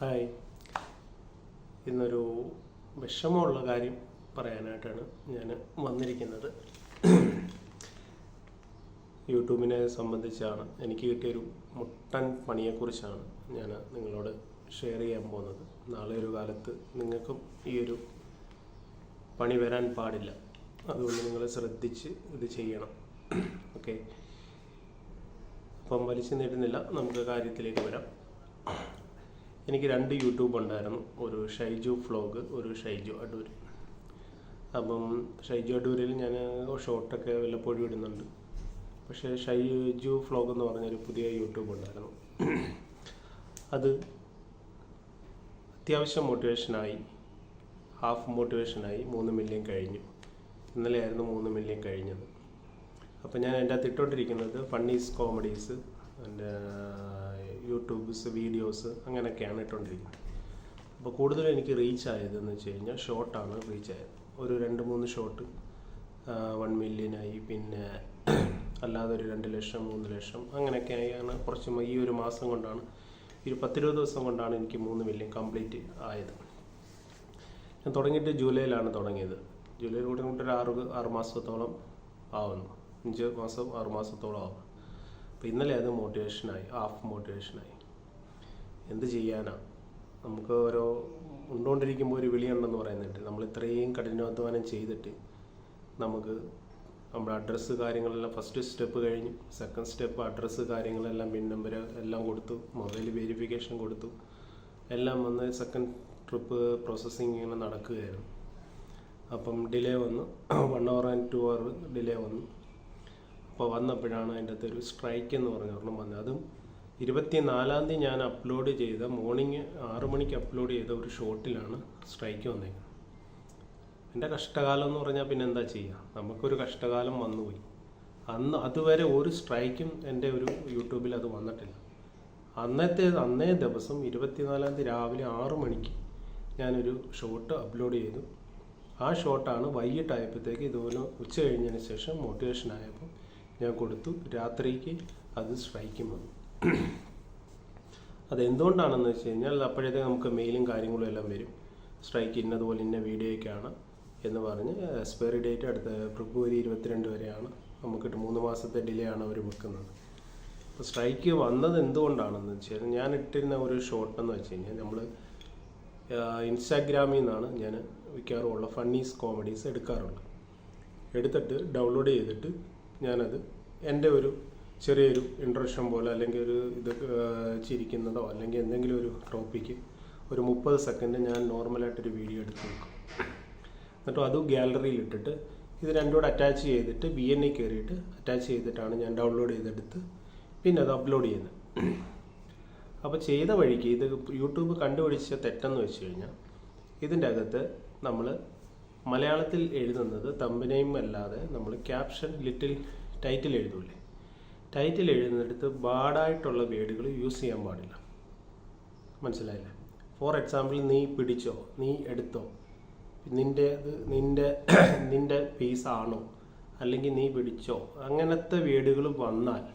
Hi, ഇന്നൊരു വിഷമമുള്ള കാര്യം പറയാനായിട്ടാണ് ഞാൻ വന്നിരിക്കുന്നത്. യൂട്യൂബിനെ സംബന്ധിച്ചാണ് എനിക്ക് കിട്ടിയൊരു മുട്ടൻ പണിയെക്കുറിച്ചാണ് ഞാൻ നിങ്ങളോട് ഷെയർ ചെയ്യാൻ പോകുന്നത്. നാളെ ഒരു കാലത്ത് നിങ്ങൾക്കും ഈ ഒരു പണി വരാൻ പാടില്ല. അതുകൊണ്ട് നിങ്ങൾ ശ്രദ്ധിച്ച് ഇത് ചെയ്യണം. ഓക്കെ, അപ്പം വലിച്ചു നീട്ടുന്നില്ല, നമുക്ക് കാര്യത്തിലേക്ക് വരാം. എനിക്ക് 2 യൂട്യൂബ് ഉണ്ടായിരുന്നു, ഒരു ഷൈജു വ്ലോഗ്, ഒരു ഷൈജു അടൂർ. അപ്പം ഷൈജു അടൂരിൽ ഞാൻ ഷോർട്ടൊക്കെ വല്ലപ്പോഴും ഇടുന്നുണ്ട്. പക്ഷേ ഷൈജു വ്ലോഗ് എന്ന് പറഞ്ഞൊരു പുതിയ യൂട്യൂബ് ഉണ്ടായിരുന്നു. അത് അത്യാവശ്യം മോട്ടിവേഷനായി, ഹാഫ് മോട്ടിവേഷനായി 3 മില്യൺ കഴിഞ്ഞു. ഇന്നലെയായിരുന്നു 3 മില്യൺ കഴിഞ്ഞത്. അപ്പോൾ ഞാൻ എൻ്റെ അകത്ത് ഇട്ടുകൊണ്ടിരിക്കുന്നത് ഫണ്ണീസ് കോമഡീസ് ആൻഡ് യൂട്യൂബ്സ് വീഡിയോസ് അങ്ങനെയൊക്കെയാണ് ഇട്ടുകൊണ്ടിരിക്കുന്നത്. അപ്പോൾ കൂടുതലും എനിക്ക് റീച്ച് ആയതെന്ന് വെച്ച് കഴിഞ്ഞാൽ ഷോർട്ടാണ് റീച്ച് ആയത്. ഒരു 2-3 ഷോർട്ട് 1 മില്യനായി. പിന്നെ അല്ലാതെ ഒരു 2 ലക്ഷം 3 ലക്ഷം അങ്ങനെയൊക്കെയാണ്. കുറച്ച് ഈ ഒരു മാസം കൊണ്ടാണ്, ഒരു 10-20 ദിവസം കൊണ്ടാണ് എനിക്ക് 3 മില്യൺ കംപ്ലീറ്റ് ആയത്. ഞാൻ തുടങ്ങിയിട്ട് ജൂലൈയിലാണ് തുടങ്ങിയത്. ജൂലൈയിൽ കൂടെ ഒരു 6 മാസത്തോളം ആവുന്നു, 5 മാസം 6 മാസത്തോളം ആവും. അപ്പോൾ ഇന്നലെ അത് മോട്ടിവേഷനായി, ഹാഫ് മോട്ടിവേഷനായി. എന്ത് ചെയ്യാനാണ്, നമുക്ക് ഓരോ ഉണ്ടുകൊണ്ടിരിക്കുമ്പോൾ ഒരു വിളിയുണ്ടെന്ന് പറയുന്നുണ്ട്. നമ്മൾ ഇത്രയും കഠിനാധ്വാനം ചെയ്തിട്ട് നമുക്ക് നമ്മുടെ അഡ്രസ്സ് കാര്യങ്ങളെല്ലാം ഫസ്റ്റ് സ്റ്റെപ്പ് കഴിഞ്ഞു. സെക്കൻഡ് സ്റ്റെപ്പ് അഡ്രസ്സ് കാര്യങ്ങളെല്ലാം, പിൻ നമ്പർ എല്ലാം കൊടുത്തു, മൊബൈൽ വെരിഫിക്കേഷൻ കൊടുത്തു, എല്ലാം വന്ന് സെക്കൻഡ് ട്രിപ്പ് പ്രോസസ്സിങ് ഇങ്ങനെ നടക്കുകയായിരുന്നു. അപ്പം ഡിലേ വന്നു, 1 hour and 2 hour ഡിലേ വന്നു. അപ്പോൾ വന്നപ്പോഴാണ് അതിൻ്റെ അകത്തൊരു സ്ട്രൈക്ക് എന്ന് പറഞ്ഞ ഒരെണ്ണം വന്നത്. അതും 24-ാം തീയതി ഞാൻ അപ്ലോഡ് ചെയ്ത മോർണിംഗ് 6 മണിക്ക് അപ്ലോഡ് ചെയ്ത ഒരു ഷോർട്ടിലാണ് സ്ട്രൈക്ക് വന്നേക്കുന്നത്. എൻ്റെ കഷ്ടകാലം എന്ന് പറഞ്ഞാൽ പിന്നെ എന്താ ചെയ്യുക, നമുക്കൊരു കഷ്ടകാലം വന്നുപോയി. അതുവരെ ഒരു സ്ട്രൈക്കും എൻ്റെ ഒരു യൂട്യൂബിൽ അത് വന്നിട്ടില്ല. അന്നേ ദിവസം 24-ാം തീയതി രാവിലെ 6 മണിക്ക് ഞാനൊരു ഷോർട്ട് അപ്ലോഡ് ചെയ്തു. ആ ഷോർട്ടാണ് വൈകിട്ടായപ്പോഴത്തേക്ക് ഇതുപോലെ ഉച്ച കഴിഞ്ഞതിന് ശേഷം മോട്ടിവേഷൻ ആയപ്പോൾ ഞാൻ കൊടുത്തു. രാത്രിക്ക് അത് സ്ട്രൈക്കും വന്നു. അതെന്തുകൊണ്ടാണെന്ന് വെച്ച് കഴിഞ്ഞാൽ അപ്പോഴത്തേക്ക് നമുക്ക് മെയിലും കാര്യങ്ങളും എല്ലാം വരും. സ്ട്രൈക്ക് ഇന്നതുപോലെ ഇന്ന വീഡിയോയ്ക്കാണ് എന്ന് പറഞ്ഞ് എക്സ്പയറി ഡേറ്റ് അടുത്ത ഫെബ്രുവരി 22 വരെയാണ്. നമുക്കിട്ട് 3 മാസത്തെ ഡിലേ ആണ് അവർ വെക്കുന്നത്. അപ്പോൾ സ്ട്രൈക്ക് വന്നത് എന്തുകൊണ്ടാണെന്ന് വെച്ച് കഴിഞ്ഞാൽ, ഞാൻ ഇട്ടിരുന്ന ഒരു ഷോർട്ടെന്ന് വെച്ച് കഴിഞ്ഞാൽ, നമ്മൾ ഇൻസ്റ്റാഗ്രാമിൽ നിന്നാണ് ഞാൻ മിക്കവാറുമുള്ള ഫണ്ണീസ് കോമഡീസ് എടുക്കാറുള്ളത്. എടുത്തിട്ട് ഡൗൺലോഡ് ചെയ്തിട്ട് ഞാനത് എൻ്റെ ഒരു ചെറിയൊരു ഇൻട്രൊഡക്ഷൻ പോലെ, അല്ലെങ്കിൽ ഒരു ഇത് ചിരിക്കുന്നതോ അല്ലെങ്കിൽ എന്തെങ്കിലും ഒരു ടോപ്പിക്ക് ഒരു 30 സെക്കൻഡ് ഞാൻ നോർമലായിട്ടൊരു വീഡിയോ എടുത്ത് വെക്കും. എന്നിട്ട് അത് ഗാലറിയിൽ ഇട്ടിട്ട് ഇത് രണ്ടുകൂടെ അറ്റാച്ച് ചെയ്തിട്ട് VN കയറിയിട്ട് അറ്റാച്ച് ചെയ്തിട്ടാണ് ഞാൻ ഡൗൺലോഡ് ചെയ്തെടുത്ത് പിന്നെ അത് അപ്ലോഡ് ചെയ്യുന്നത്. അപ്പോൾ ചെയ്ത വഴിക്ക് ഇത് യൂട്യൂബ് കണ്ടുപിടിച്ച തെറ്റെന്ന് വെച്ച് കഴിഞ്ഞാൽ, ഇതിൻ്റെ അകത്ത് നമ്മൾ മലയാളത്തിൽ എഴുതുന്നത് തമ്പനെയും അല്ലാതെ നമ്മൾ ക്യാപ്ഷൻ ടൈറ്റിൽ എഴുതൂലേ, ടൈറ്റിൽ എഴുതുന്നിടത്ത് ബാഡായിട്ടുള്ള വേർഡുകൾ യൂസ് ചെയ്യാൻ പാടില്ല. മനസ്സിലായില്ലേ? ഫോർ എക്സാമ്പിൾ, നീ പിടിച്ചോ, നീ എടുത്തോ, നിൻ്റെ പീസ് ആണോ, അല്ലെങ്കിൽ നീ പിടിച്ചോ, അങ്ങനത്തെ വേർഡുകൾ വന്നാൽ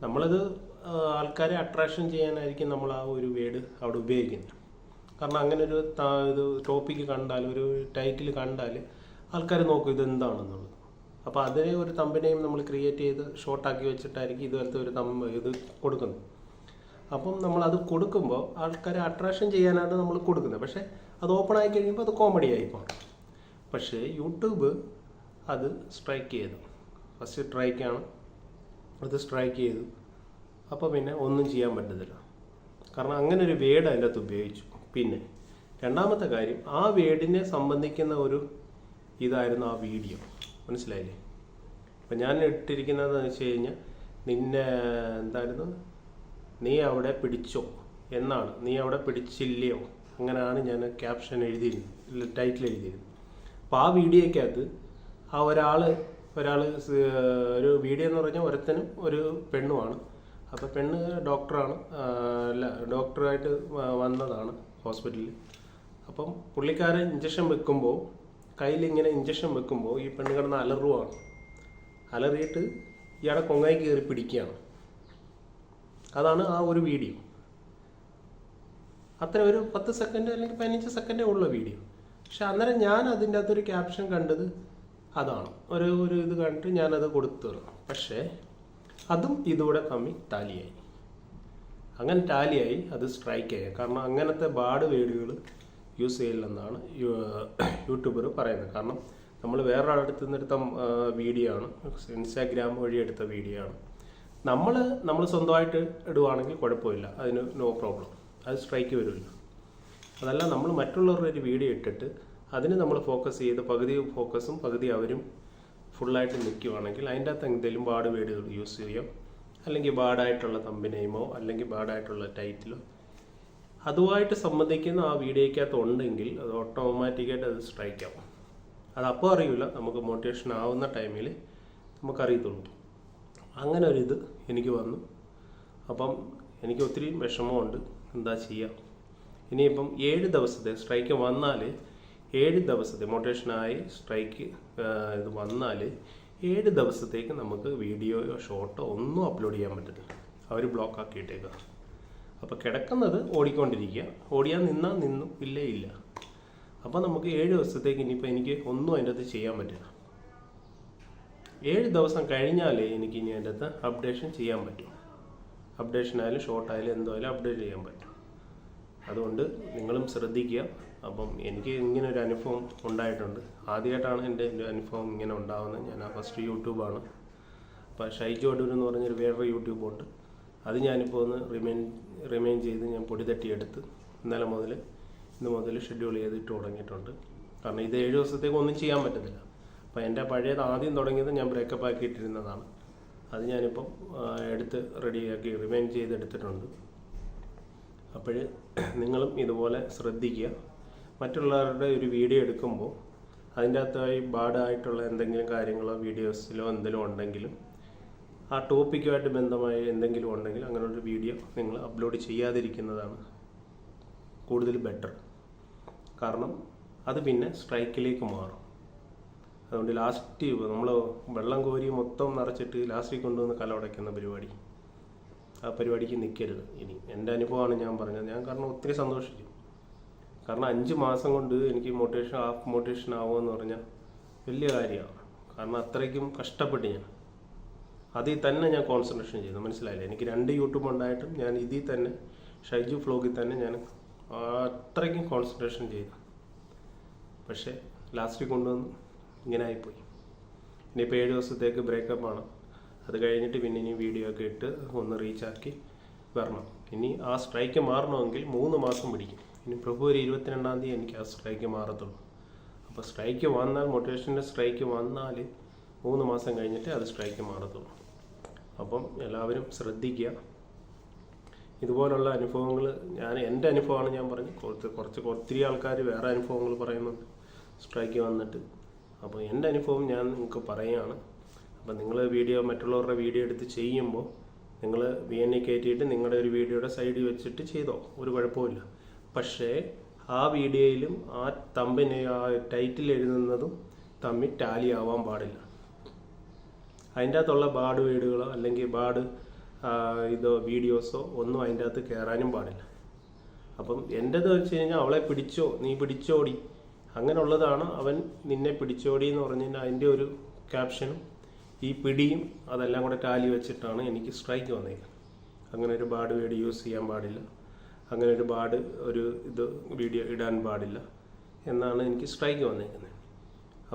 നമ്മളത് ആൾക്കാരെ അട്രാക്ഷൻ ചെയ്യാനായിരിക്കും നമ്മൾ ആ ഒരു വേർഡ് അവിടെ ഉപയോഗിക്കുന്നത്. കാരണം അങ്ങനെ ഒരു ഇത് ടോപ്പിക്ക് കണ്ടാൽ, ഒരു ടൈറ്റിൽ കണ്ടാൽ ആൾക്കാർ നോക്കും ഇതെന്താണെന്നുള്ളത്. അപ്പോൾ അതിനെ ഒരു തമ്പിനെയും നമ്മൾ ക്രിയേറ്റ് ചെയ്ത് ഷോർട്ടാക്കി വെച്ചിട്ടായിരിക്കും ഇതുപോലത്തെ ഒരു ഇത് കൊടുക്കുന്നത്. അപ്പം നമ്മളത് കൊടുക്കുമ്പോൾ ആൾക്കാരെ അട്രാക്ഷൻ ചെയ്യാനാണ് നമ്മൾ കൊടുക്കുന്നത്. പക്ഷേ അത് ഓപ്പൺ ആയി കഴിയുമ്പോൾ അത് കോമഡി ആയി മാറും. പക്ഷേ യൂട്യൂബ് അത് സ്ട്രൈക്ക് ചെയ്തു. ഫസ്റ്റ് സ്ട്രൈക്കാണ്, അത് സ്ട്രൈക്ക് ചെയ്തു. അപ്പോൾ പിന്നെ ഒന്നും ചെയ്യാൻ പറ്റത്തില്ല. കാരണം അങ്ങനെ ഒരു വേർഡ് അതിൻ്റെ അകത്ത് ഉപയോഗിച്ചു. പിന്നെ രണ്ടാമത്തെ കാര്യം, ആ വേർഡിനെ സംബന്ധിക്കുന്ന ഒരു ഇതായിരുന്നു ആ വീഡിയോ. മനസ്സിലായില്ലേ? അപ്പം ഞാൻ ഇട്ടിരിക്കുന്നതെന്ന് വെച്ച് കഴിഞ്ഞാൽ, എന്തായിരുന്നു, നീ അവിടെ പിടിച്ചോ എന്നാണ്, നീ അവിടെ പിടിച്ചില്ലയോ, അങ്ങനെയാണ് ഞാൻ ക്യാപ്ഷൻ എഴുതിയിരുന്നത്, ടൈറ്റിൽ എഴുതിയിരുന്നത്. അപ്പോൾ ആ വീഡിയോയ്ക്കകത്ത് ആ ഒരാൾ ഒരു വീഡിയോ എന്ന് പറഞ്ഞാൽ ഒരുത്തനും ഒരു പെണ്ണുമാണ്. അപ്പോൾ പെണ്ണ് ഡോക്ടറാണ്, ഡോക്ടറായിട്ട് വന്നതാണ് ഹോസ്പിറ്റലിൽ. അപ്പം പുള്ളിക്കാരൻ ഇഞ്ചക്ഷൻ വെക്കുമ്പോൾ, കയ്യിലിങ്ങനെ ഇഞ്ചക്ഷൻ വെക്കുമ്പോൾ ഈ പെണ്ണ് കിടന്ന് അലറുവാണ്. അലറിയിട്ട് ഇയാളെ കൊങ്ങായി കയറി പിടിക്കുകയാണ്. അതാണ് ആ ഒരു വീഡിയോ. അത്ര ഒരു 10 സെക്കൻഡ് അല്ലെങ്കിൽ 15 സെക്കൻഡേ ഉള്ള വീഡിയോ. പക്ഷെ അന്നേരം ഞാൻ അതിൻ്റെ അകത്തൊരു ക്യാപ്ഷൻ കണ്ടത് അതാണ്, ഒരു ഇത് കണ്ടിട്ട് ഞാനത് കൊടുത്തു. പക്ഷേ അതും ഇതുകൂടെ തമ്മിൽ ടാലിയായി. അങ്ങനെ ടാലിയായി അത് സ്ട്രൈക്കായി. കാരണം അങ്ങനത്തെ ബാഡ് വേർഡുകൾ യൂസ് ചെയ്യില്ലെന്നാണ് യൂട്യൂബർ പറയുന്നത്. കാരണം നമ്മൾ വേറൊരാളടുത്ത് നിന്നെടുത്ത വീഡിയോ ആണ്, ഇൻസ്റ്റാഗ്രാം വഴി എടുത്ത വീഡിയോ ആണ്. നമ്മൾ സ്വന്തമായിട്ട് ഇടുവാണെങ്കിൽ കുഴപ്പമില്ല, അതിന് നോ പ്രോബ്ലം, അത് സ്ട്രൈക്ക് വരില്ല. അതല്ല നമ്മൾ മറ്റുള്ളവരുടെ ഒരു വീഡിയോ ഇട്ടിട്ട് അതിന് നമ്മൾ ഫോക്കസ് ചെയ്ത് പകുതി ഫോക്കസും പകുതി അവരും ഫുള്ളായിട്ട് നിൽക്കുവാണെങ്കിൽ അതിൻ്റെ അകത്ത് എന്തെങ്കിലും ബാഡ് വേർഡുകൾ യൂസ് ചെയ്യാം, അല്ലെങ്കിൽ ബാഡായിട്ടുള്ള തമ്പനെയിമോ അല്ലെങ്കിൽ ബാഡായിട്ടുള്ള ടൈറ്റിലോ അതുമായിട്ട് സംബന്ധിക്കുന്ന ആ വീഡിയോയ്ക്കകത്ത് ഉണ്ടെങ്കിൽ അത് ഓട്ടോമാറ്റിക്കായിട്ട് അത് സ്ട്രൈക്ക് ആവും. അതപ്പോൾ അറിയില്ല, നമുക്ക് മോട്ടിവേഷൻ ആവുന്ന ടൈമിൽ നമുക്കറിയത്തുള്ളൂ. അങ്ങനെ ഒരിത് എനിക്ക് വന്നു. അപ്പം എനിക്ക് ഒത്തിരി വിഷമമുണ്ട്, എന്താ ചെയ്യുക. ഇനിയിപ്പം 7 ദിവസത്തെ സ്ട്രൈക്ക് വന്നാൽ 7 ദിവസത്തെ മോട്ടിവേഷനായി സ്ട്രൈക്ക് ഇത് വന്നാൽ 7 ദിവസത്തേക്ക് നമുക്ക് വീഡിയോയോ ഷോർട്ടോ ഒന്നും അപ്ലോഡ് ചെയ്യാൻ പറ്റത്തില്ല, അവർ ബ്ലോക്ക് ആക്കിയിട്ടേക്കുക. അപ്പോൾ കിടക്കുന്നത് ഓടിക്കൊണ്ടിരിക്കുക, ഓടിയാൽ നിന്നാൽ നിന്നു, ഇല്ലേ ഇല്ല. അപ്പോൾ നമുക്ക് 7 ദിവസത്തേക്ക് ഇനിയിപ്പോൾ എനിക്ക് ഒന്നും അതിൻ്റെ അകത്ത് ചെയ്യാൻ പറ്റില്ല. 7 ദിവസം കഴിഞ്ഞാലേ എനിക്ക് ഇനി അതിൻ്റെ അകത്ത് അപ്ഡേഷൻ ചെയ്യാൻ പറ്റും. അപ്ഡേഷനായാലും ഷോർട്ടായാലും എന്തായാലും അപ്ഡേറ്റ് ചെയ്യാൻ പറ്റും. അതുകൊണ്ട് നിങ്ങളും ശ്രദ്ധിക്കുക. അപ്പം എനിക്ക് ഇങ്ങനെ ഒരു അനുഭവം ഉണ്ടായിട്ടുണ്ട്. ആദ്യമായിട്ടാണ് എൻ്റെ അനുഭവം ഇങ്ങനെ ഉണ്ടാകുന്നത്. ഞാൻ ഫസ്റ്റ് യൂട്യൂബാണ്. അപ്പോൾ ഷൈജു അടൂർ എന്ന് പറഞ്ഞൊരു വേറൊരു യൂട്യൂബുണ്ട്. അത് ഞാനിപ്പോൾ ഒന്ന് റിമൈൻ ചെയ്ത് ഞാൻ പൊടി തട്ടിയെടുത്ത് ഇന്ന് മുതൽ ഷെഡ്യൂൾ ചെയ്തിട്ട് തുടങ്ങിയിട്ടുണ്ട്. കാരണം ഇത് 7 ദിവസത്തേക്ക് ഒന്നും ചെയ്യാൻ പറ്റത്തില്ല. അപ്പോൾ എൻ്റെ പഴയത് ആദ്യം തുടങ്ങിയത് ഞാൻ ബ്രേക്കപ്പ് ആക്കിയിട്ടിരുന്നതാണ്. അത് ഞാനിപ്പം എടുത്ത് റെഡിയാക്കി റിമൈൻ ചെയ്തെടുത്തിട്ടുണ്ട്. അപ്പോൾ നിങ്ങളും ഇതുപോലെ ശ്രദ്ധിക്കുക. മറ്റുള്ളവരുടെ ഒരു വീഡിയോ എടുക്കുമ്പോൾ അതിൻ്റെ അകത്തായി ബാഡായിട്ടുള്ള എന്തെങ്കിലും കാര്യങ്ങളോ വീഡിയോസിലോ എന്തെങ്കിലും ഉണ്ടെങ്കിലും ആ ടോപ്പിക്കുമായിട്ട് ബന്ധമായ എന്തെങ്കിലും ഉണ്ടെങ്കിൽ അങ്ങനെ ഒരു വീഡിയോ നിങ്ങൾ അപ്ലോഡ് ചെയ്യാതിരിക്കുന്നതാണ് കൂടുതൽ ബെറ്റർ. കാരണം അത് പിന്നെ സ്ട്രൈക്കിലേക്ക് മാറും. അതുകൊണ്ട് ലാസ്റ്റ് നമ്മൾ വെള്ളം കോരി മൊത്തം നിറച്ചിട്ട് ലാസ്റ്റിൽ കൊണ്ടുവന്ന് കലവടയ്ക്കുന്ന പരിപാടി, ആ പരിപാടിക്ക് നിൽക്കരുത്. ഇനി എൻ്റെ അനുഭവമാണ് ഞാൻ പറഞ്ഞത്. ഞാൻ കാരണം ഒത്തിരി സന്തോഷിച്ചു. കാരണം 5 മാസം കൊണ്ട് എനിക്ക് ഹാഫ് മോട്ടിവേഷൻ ആവുമെന്ന് പറഞ്ഞാൽ വലിയ കാര്യമാണ്. കാരണം അത്രയ്ക്കും കഷ്ടപ്പെട്ട് ഞാൻ അതിൽ തന്നെ ഞാൻ കോൺസെൻട്രേഷൻ ചെയ്തു. മനസ്സിലായില്ലേ? എനിക്ക് 2 യൂട്യൂബ് ഉണ്ടായിട്ടും ഞാൻ ഇതിൽ തന്നെ ഷൈജു വ്ലോഗിൽ തന്നെ ഞാൻ അത്രയ്ക്കും കോൺസെൻട്രേഷൻ ചെയ്തു. പക്ഷേ ലാസ്റ്റിൽ കൊണ്ടുവന്ന് ഇങ്ങനെ ആയിപ്പോയി. ഇനിയിപ്പോൾ 7 ദിവസത്തേക്ക് ബ്രേക്കപ്പാണ്. അത് കഴിഞ്ഞിട്ട് പിന്നെ ഇനി വീഡിയോ ഒക്കെ ഇട്ട് ഒന്ന് റീച്ചാക്കി വരണം. ഇനി ആ സ്ട്രൈക്ക് മാറണമെങ്കിൽ 3 മാസം പിടിക്കും. ഇനി ഫെബ്രുവരി 22-ാം തീയതി എനിക്ക് ആ സ്ട്രൈക്ക് മാറത്തുള്ളൂ. അപ്പോൾ സ്ട്രൈക്ക് വന്നാൽ, മോട്ടിവേഷൻ്റെ സ്ട്രൈക്ക് വന്നാൽ 3 മാസം കഴിഞ്ഞിട്ട് അത് സ്ട്രൈക്ക് മാറത്തുള്ളൂ. അപ്പം എല്ലാവരും ശ്രദ്ധിക്കുക. ഇതുപോലുള്ള അനുഭവങ്ങൾ എൻ്റെ അനുഭവമാണ് ഞാൻ പറഞ്ഞു. ഒത്തിരി ആൾക്കാർ വേറെ അനുഭവങ്ങൾ പറയുന്നുണ്ട് സ്ട്രൈക്ക് വന്നിട്ട്. അപ്പോൾ എൻ്റെ അനുഭവം ഞാൻ നിങ്ങൾക്ക് പറയുകയാണ്. അപ്പം നിങ്ങൾ മറ്റുള്ളവരുടെ വീഡിയോ എടുത്ത് ചെയ്യുമ്പോൾ നിങ്ങൾ VN കയറ്റിയിട്ട് നിങ്ങളുടെ ഒരു വീഡിയോയുടെ സൈഡിൽ വെച്ചിട്ട് ചെയ്തോ, ഒരു കുഴപ്പമില്ല. പക്ഷേ ആ വീഡിയോയിലും ആ ആ ടൈറ്റിൽ എഴുതുന്നതും തമ്മിൽ ടാലി ആവാൻ പാടില്ല. അതിൻ്റെ അകത്തുള്ള ബാഡ് വേർഡുകളോ അല്ലെങ്കിൽ ബാഡ് വീഡിയോസോ ഒന്നും അതിൻ്റെ അകത്ത് കയറാനും പാടില്ല. അപ്പം എൻ്റെത് വെച്ച് കഴിഞ്ഞാൽ അവളെ നീ പിടിച്ചോടി, അങ്ങനെയുള്ളതാണ്. അവൻ നിന്നെ പിടിച്ചോടി എന്ന് പറഞ്ഞു കഴിഞ്ഞാൽ അതിൻ്റെ ഒരു ക്യാപ്ഷനും ഈ പിടിയും അതെല്ലാം കൂടെ ടാലി വെച്ചിട്ടാണ് എനിക്ക് സ്ട്രൈക്ക് വന്നേക്കുന്നത്. അങ്ങനെ ഒരു ബാഡ് വേർഡ് യൂസ് ചെയ്യാൻ പാടില്ല, അങ്ങനെ ഒരു ബാഡ് വീഡിയോ ഇടാൻ പാടില്ല എന്നാണ് എനിക്ക് സ്ട്രൈക്ക് വന്നേക്കുന്നത്.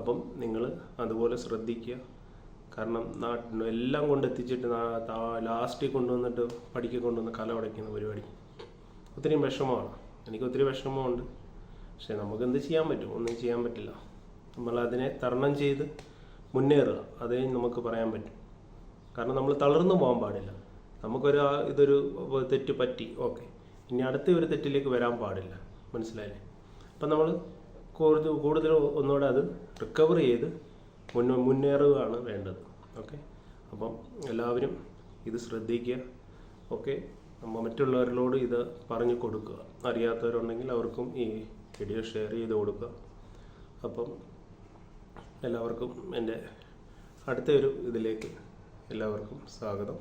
അപ്പം നിങ്ങൾ അതുപോലെ ശ്രദ്ധിക്കുക. കാരണം എല്ലാം കൊണ്ടെത്തിച്ചിട്ട് ലാസ്റ്റിൽ കൊണ്ടുവന്നിട്ട് കൊണ്ടുവന്ന് കല ഉടയ്ക്കുന്ന പരിപാടി ഒത്തിരി വിഷമമാണ്. എനിക്ക് ഒത്തിരി വിഷമമുണ്ട്. പക്ഷെ നമുക്കെന്ത് ചെയ്യാൻ പറ്റും? ഒന്നും ചെയ്യാൻ പറ്റില്ല. നമ്മളതിനെ തരണം ചെയ്ത് മുന്നേറുക, അതേ നമുക്ക് പറയാൻ പറ്റും. കാരണം നമ്മൾ തളർന്നു പോകാൻ പാടില്ല. ഇതൊരു തെറ്റ് പറ്റി, ഓക്കെ, ഇനി അടുത്ത ഒരു തെറ്റിലേക്ക് വരാൻ പാടില്ല. മനസ്സിലായില്ലേ? അപ്പം നമ്മൾ കൂടുതൽ ഒന്നുകൂടെ അത് റിക്കവർ ചെയ്ത് മുന്നേറുകയാണ് വേണ്ടത്. ഓക്കെ, അപ്പം എല്ലാവരും ഇത് ശ്രദ്ധിക്കുക. ഓക്കെ, നമ്മൾ മറ്റുള്ളവരിലോട് ഇത് പറഞ്ഞു കൊടുക്കുക. അറിയാത്തവരുണ്ടെങ്കിൽ അവർക്കും ഈ വീഡിയോ ഷെയർ ചെയ്ത് കൊടുക്കുക. അപ്പം എല്ലാവർക്കും എൻ്റെ അടുത്തൊരു ഇതിലേക്ക് എല്ലാവർക്കും സ്വാഗതം.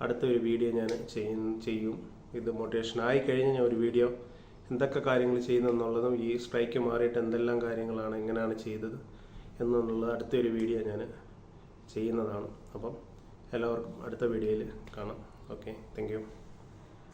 അടുത്തൊരു വീഡിയോ ഞാൻ ചെയ്യും. ഇത് മോട്ടിവേഷൻ ആയി കഴിഞ്ഞ് ഞാൻ ഒരു വീഡിയോ എന്തൊക്കെ കാര്യങ്ങൾ ചെയ്യുന്നെന്നുള്ളതും ഈ സ്ട്രൈക്ക് മാറിയിട്ട് എന്തെല്ലാം കാര്യങ്ങളാണ് എങ്ങനെയാണ് ചെയ്തത് എന്നുള്ളത് അടുത്തൊരു വീഡിയോ ഞാൻ ചെയ്യുന്നതാണ്. അപ്പം എല്ലാവർക്കും അടുത്ത വീഡിയോയിൽ കാണാം. Okay, thank you.